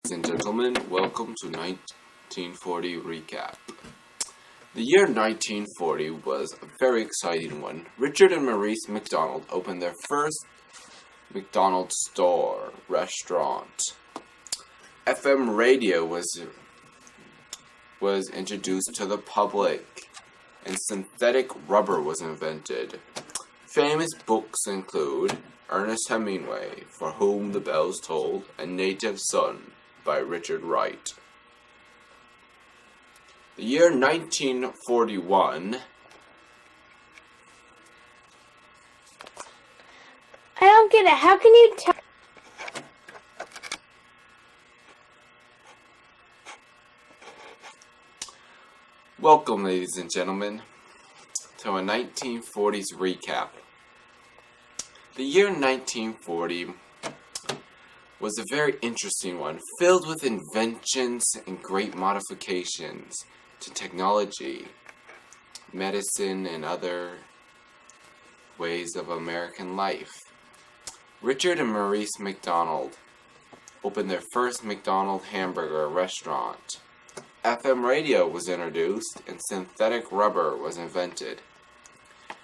ladies and gentlemen, welcome to 1940 Recap. The year 1940 was a very exciting one. Richard and Maurice McDonald opened their first McDonald's store restaurant. FM radio was introduced to the public, and synthetic rubber was invented. Famous books include Ernest Hemingway, For Whom the Bells Toll, and Native Son by Richard Wright. The year 1941. I don't get it. How can you tell? Welcome, ladies and gentlemen, to a 1940s recap. The year 1940 was a very interesting one, filled with inventions and great modifications to technology, medicine, and other ways of American life. Richard and Maurice McDonald opened their first McDonald's hamburger restaurant. FM radio was introduced and synthetic rubber was invented.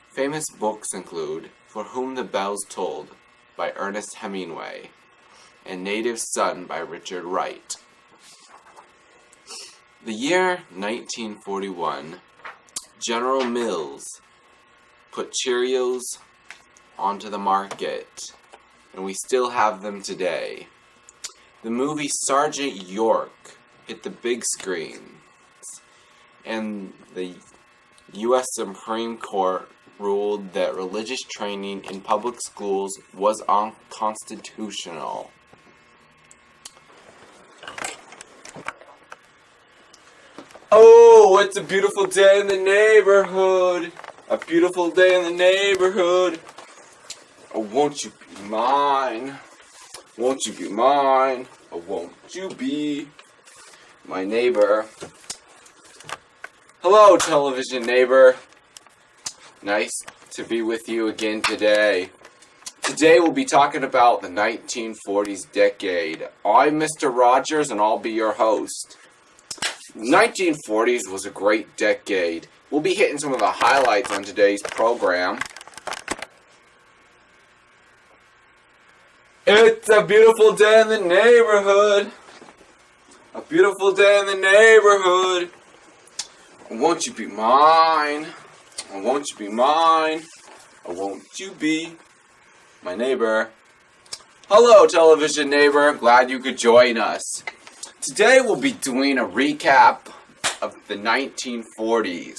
Famous books include For Whom the Bells Tolled by Ernest Hemingway and Native Son by Richard Wright. The year 1941, General Mills put Cheerios onto the market, and we still have them today. The movie Sergeant York hit the big screens, and the U.S. Supreme Court ruled that religious training in public schools was unconstitutional. Oh, it's a beautiful day in the neighborhood. A beautiful day in the neighborhood. Oh, won't you be mine? Won't you be mine? Oh, won't you be my neighbor? Hello, television neighbor. Nice to be with you again today. Today we'll be talking about the 1940s decade. I'm Mr. Rogers and I'll be your host. 1940s was a great decade. We'll be hitting some of the highlights on today's program. It's a beautiful day in the neighborhood. A beautiful day in the neighborhood. Won't you be mine? Oh, won't you be mine? Oh, won't you be my neighbor? Hello, television neighbor. Glad you could join us. Today we'll be doing a recap of the 1940s.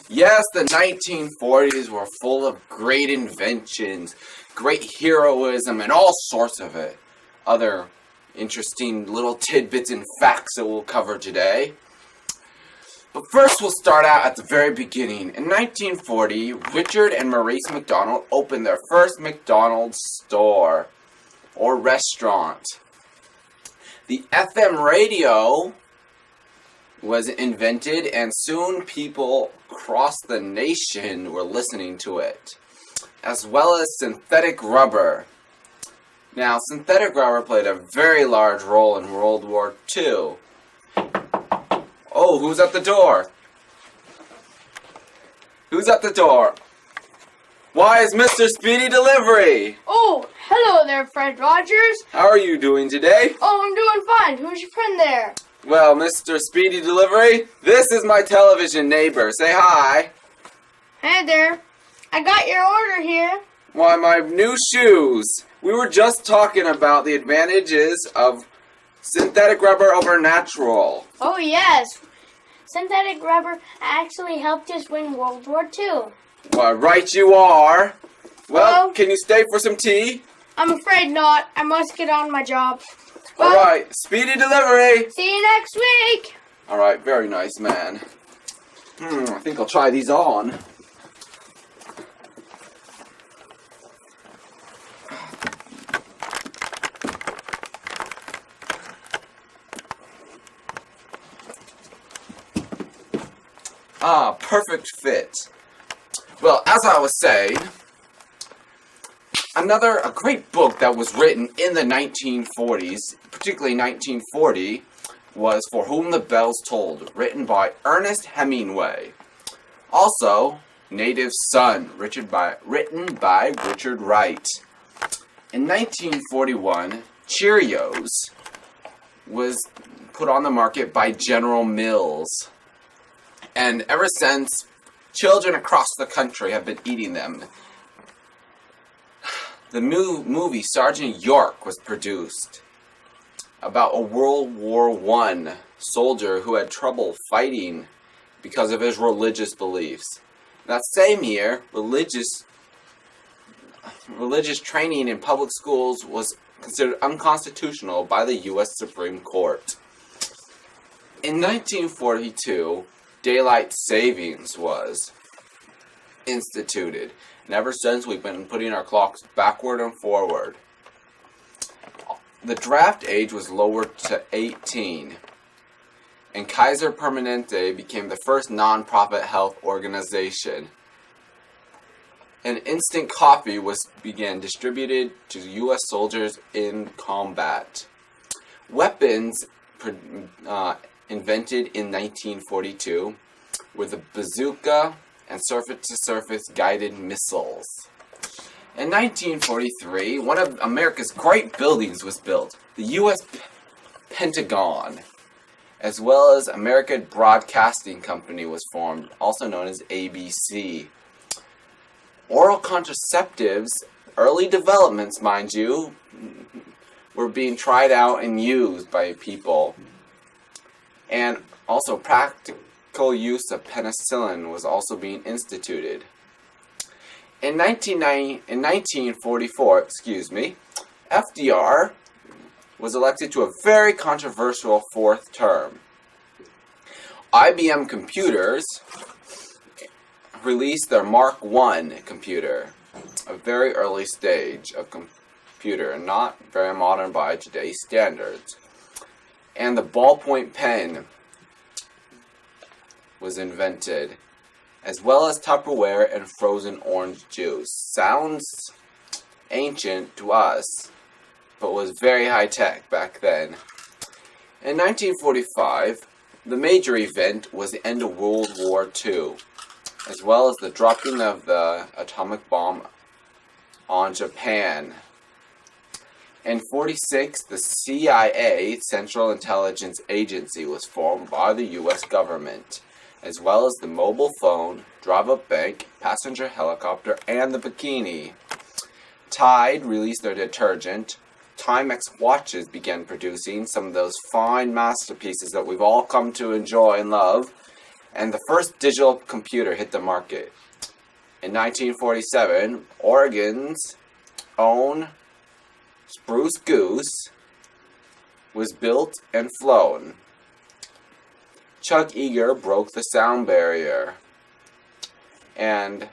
Yes, the 1940s were full of great inventions, great heroism, and all sorts of it. Other interesting little tidbits and facts that we'll cover today. But first, we'll start out at the very beginning. In 1940, Richard and Maurice McDonald opened their first McDonald's store, or restaurant. The FM radio was invented, and soon people across the nation were listening to it, as well as synthetic rubber. Now, synthetic rubber played a very large role in World War II. Oh, who's at the door? Who's at the door? Why is Mr. Speedy Delivery? Oh, hello there, Fred Rogers. How are you doing today? Oh, I'm doing fine. Who's your friend there? Well, Mr. Speedy Delivery, this is my television neighbor. Say hi. Hey there. I got your order here. Why, my new shoes. We were just talking about the advantages of synthetic rubber over natural. Oh, yes. Synthetic rubber actually helped us win World War II. Why, right you are. Well, Hello? can you stay for some tea? I'm afraid not. I must get on my job. Well, Alright, Speedy Delivery. see you next week. Alright, very nice, man. I think I'll try these on. Ah, perfect fit. Well, as I was saying, a great book that was written in the 1940s particularly 1940, was For Whom the Bells Tolled, written by Ernest Hemingway. Also, Native Son, written by Richard Wright. In 1941, Cheerios was put on the market by General Mills. And ever since, children across the country have been eating them. The movie Sergeant York was produced about a World War I soldier who had trouble fighting because of his religious beliefs. That same year, religious training in public schools was considered unconstitutional by the U.S. Supreme Court. In 1942, daylight savings was instituted, and ever since we've been putting our clocks backward and forward. The draft age was lowered to 18, and Kaiser Permanente became the first non-profit health organization. And instant coffee began distributed to U.S. soldiers in combat. Weapons invented in 1942 were the bazooka and surface-to-surface guided missiles. In 1943, one of America's great buildings was built, the U.S. Pentagon, as well as American Broadcasting Company was formed, also known as ABC. Oral contraceptives, early developments, mind you, were being tried out and used by people. And also practical use of penicillin was also being instituted. In 1944, FDR was elected to a very controversial fourth term. IBM Computers released their Mark I computer, a very early stage of computer, not very modern by today's standards. And the ballpoint pen was invented, as well as Tupperware and frozen orange juice. Sounds ancient to us, but was very high-tech back then. In 1945, the major event was the end of World War II, as well as the dropping of the atomic bomb on Japan. In 1946, the CIA, Central Intelligence Agency, was formed by the U.S. government, as well as the mobile phone, drive-up bank, passenger helicopter, and the bikini. Tide released their detergent. Timex watches began producing some of those fine masterpieces that we've all come to enjoy and love. And the first digital computer hit the market. In 1947, Oregon's own Spruce Goose was built and flown. Chuck Yeager broke the sound barrier, and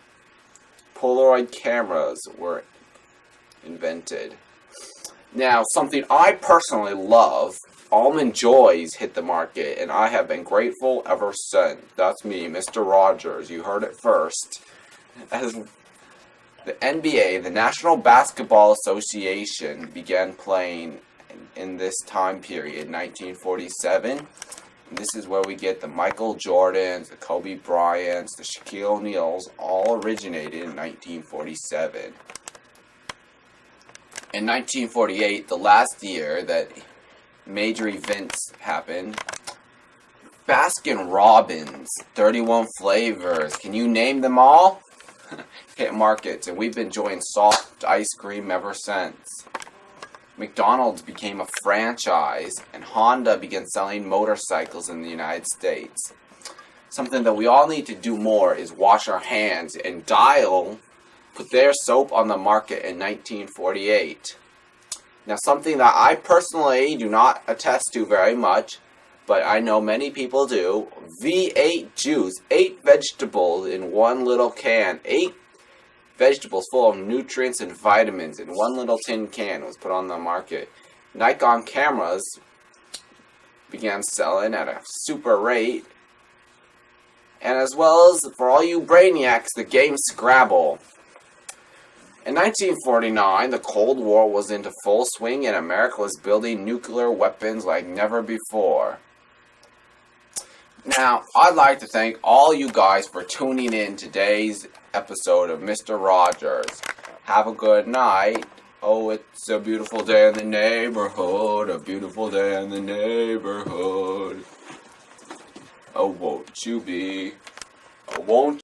Polaroid cameras were invented. Now, something I personally love, Almond Joys hit the market, and I have been grateful ever since. That's me, Mr. Rogers. You heard it first. As the NBA, the National Basketball Association, began playing in this time period, 1947. This is where we get the Michael Jordans, the Kobe Bryants, the Shaquille O'Neals, all originated in 1947. In 1948, the last year that major events happened, Baskin Robbins, 31 flavors, can you name them all? Hit markets, and we've been enjoying soft ice cream ever since. McDonald's became a franchise, and Honda began selling motorcycles in the United States. Something that we all need to do more is wash our hands, and Dial put their soap on the market in 1948. Now, something that I personally do not attest to very much, but I know many people do, V8 juice, 8 vegetables in one little can, 8 vegetables full of nutrients and vitamins in one little tin can was put on the market. Nikon cameras began selling at a super rate. And as well as, for all you brainiacs, the game Scrabble. In 1949, the Cold War was into full swing and America was building nuclear weapons like never before. Now, I'd like to thank all you guys for tuning in today's episode of Mr. Rogers. Have a good night. Oh, it's a beautiful day in the neighborhood, a beautiful day in the neighborhood. Oh, won't you be? Oh, won't